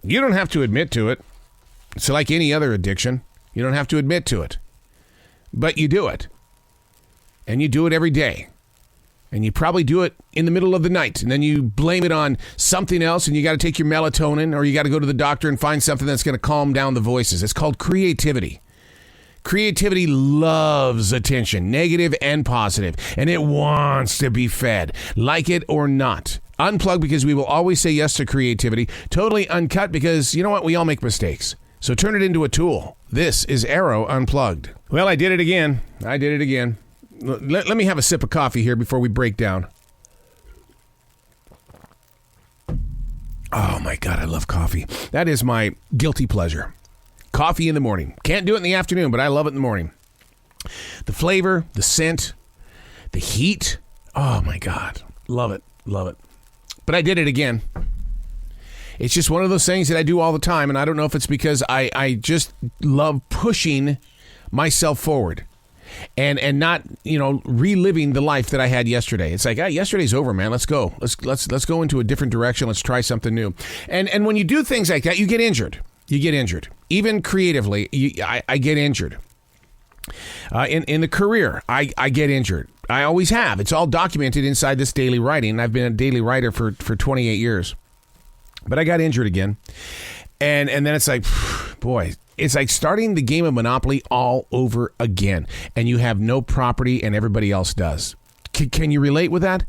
You don't have to admit to it. It's like any other addiction. You don't have to admit to it. But you do it. And you do it every day. And you probably do it in the middle of the night. And then you blame it on something else. And you got to take your melatonin, or you got to go to the doctor and find something that's going to calm down the voices. It's called creativity. Creativity loves attention, negative and positive, and it wants to be fed, like it or not. Unplugged, because we will always say yes to creativity. Totally uncut, because you know what? We all make mistakes. So turn it into a tool. This is Arroe Unplugged. Well, I did it again. Let me have a sip of coffee here before we break down. Oh my God, I love coffee. That is my guilty pleasure. Coffee in the morning. Can't do it in the afternoon, but I love it in the morning. The flavor, the scent, the heat. Oh my God. Love it. Love it. But I did it again. It's just one of those things that I do all the time, and I don't know if it's because I just love pushing myself forward and not, reliving the life that I had yesterday. It's like, yesterday's over, man. Let's go. Let's go into a different direction. Let's try something new. And when you do things like that, you get injured. Even creatively, I get injured. In the career, I get injured. I always have. It's all documented inside this daily writing. I've been a daily writer for 28 years. But I got injured again. And then it's like, boy, it's like starting the game of Monopoly all over again. And you have no property and everybody else does. Can you relate with that?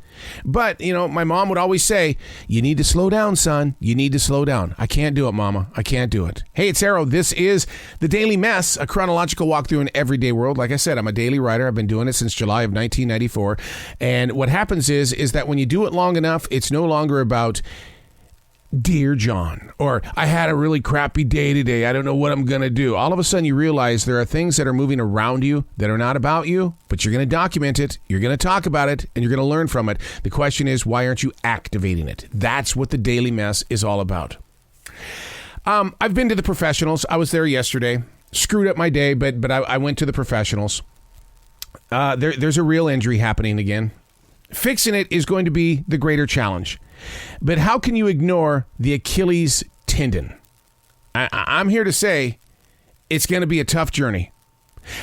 But, my mom would always say, you need to slow down, son. You need to slow down. I can't do it, Mama. I can't do it. Hey, it's Arroe. This is The Daily Mess, a chronological walkthrough in everyday world. Like I said, I'm a daily writer. I've been doing it since July of 1994. And what happens is that when you do it long enough, it's no longer about Dear John, or I had a really crappy day today. I don't know what I'm going to do. All of a sudden you realize there are things that are moving around you that are not about you, but you're going to document it. You're going to talk about it, and you're going to learn from it. The question is, why aren't you activating it? That's what the Daily Mess is all about. I've been to the professionals. I was there yesterday. Screwed up my day, but I went to the professionals. There's a real injury happening again. Fixing it is going to be the greater challenge. But how can you ignore the Achilles tendon? I'm here to say it's going to be a tough journey.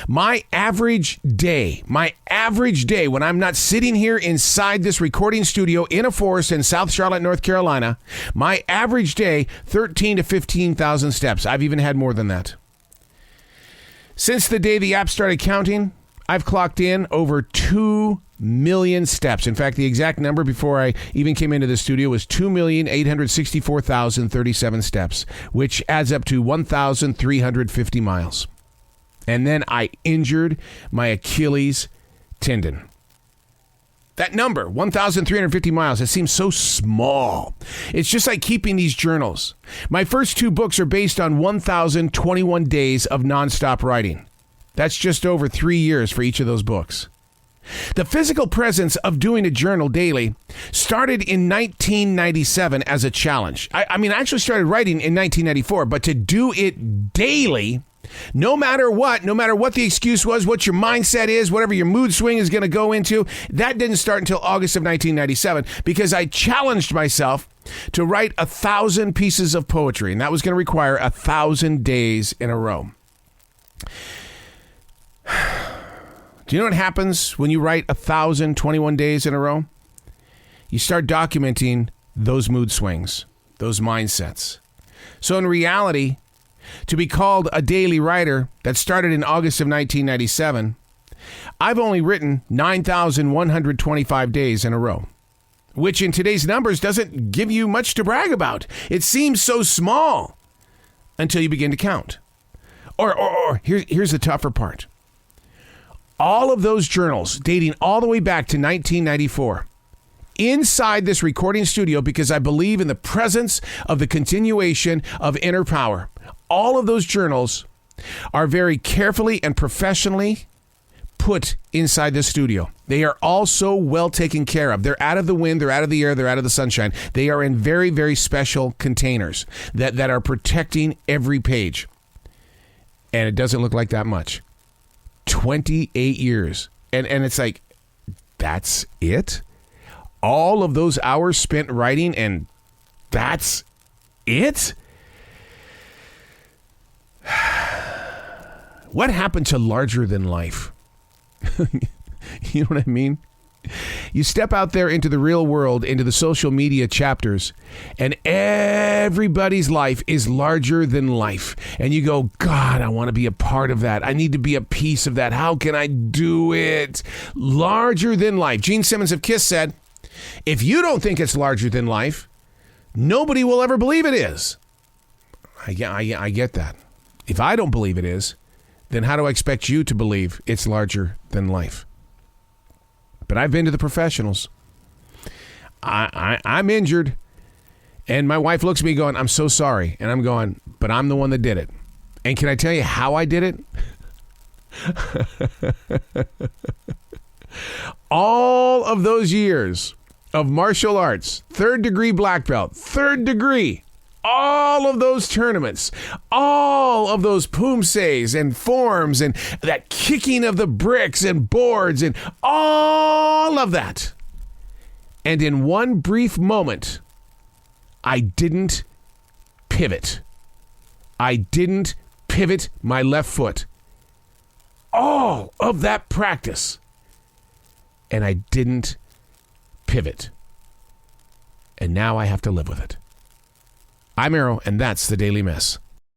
My average day when I'm not sitting here inside this recording studio in a forest in South Charlotte, North Carolina, my average day, 13 to 15,000 steps. I've even had more than that. Since the day the app started counting, I've clocked in over 2 million steps. In fact, the exact number before I even came into the studio was 2,864,037 steps, which adds up to 1,350 miles. And then I injured my Achilles tendon. That number, 1,350 miles, it seems so small. It's just like keeping these journals. My first 2 books are based on 1,021 days of nonstop writing. That's just over 3 years for each of those books. The physical presence of doing a journal daily started in 1997 as a challenge. I actually started writing in 1994, but to do it daily, no matter what the excuse was, what your mindset is, whatever your mood swing is going to go into, that didn't start until August of 1997 because I challenged myself to write 1,000 pieces of poetry, and that was going to require 1,000 days in a row. Do you know what happens when you write 1,021 days in a row? You start documenting those mood swings, those mindsets. So in reality, to be called a daily writer that started in August of 1997, I've only written 9,125 days in a row, which in today's numbers doesn't give you much to brag about. It seems so small until you begin to count. Or here's the tougher part. All of those journals dating all the way back to 1994 inside this recording studio because I believe in the presence of the continuation of inner power. All of those journals are very carefully and professionally put inside the studio. They are all so well taken care of. They're out of the wind, they're out of the air, they're out of the sunshine. They are in very, very special containers that are protecting every page. And it doesn't look like that much. 28 years. And it's like, that's it? All of those hours spent writing and that's it? What happened to larger than life? You know what I mean? You step out there into the real world, into the social media chapters, and everybody's life is larger than life. And you go, God, I want to be a part of that. I need to be a piece of that. How can I do it? Larger than life. Gene Simmons of KISS said, if you don't think it's larger than life, nobody will ever believe it is. I get that. If I don't believe it is, then how do I expect you to believe it's larger than life? But I've been to the professionals. I'm injured. And my wife looks at me going, I'm so sorry. And I'm going, but I'm the one that did it. And can I tell you how I did it? All of those years of martial arts, 3rd degree black belt, 3rd degree, all of those tournaments, all of those poomsays and forms and that kicking of the bricks and boards and all of that. And in one brief moment, I didn't pivot. I didn't pivot my left foot. All of that practice. And I didn't pivot. And now I have to live with it. I'm Arroe, and that's the Daily Mess.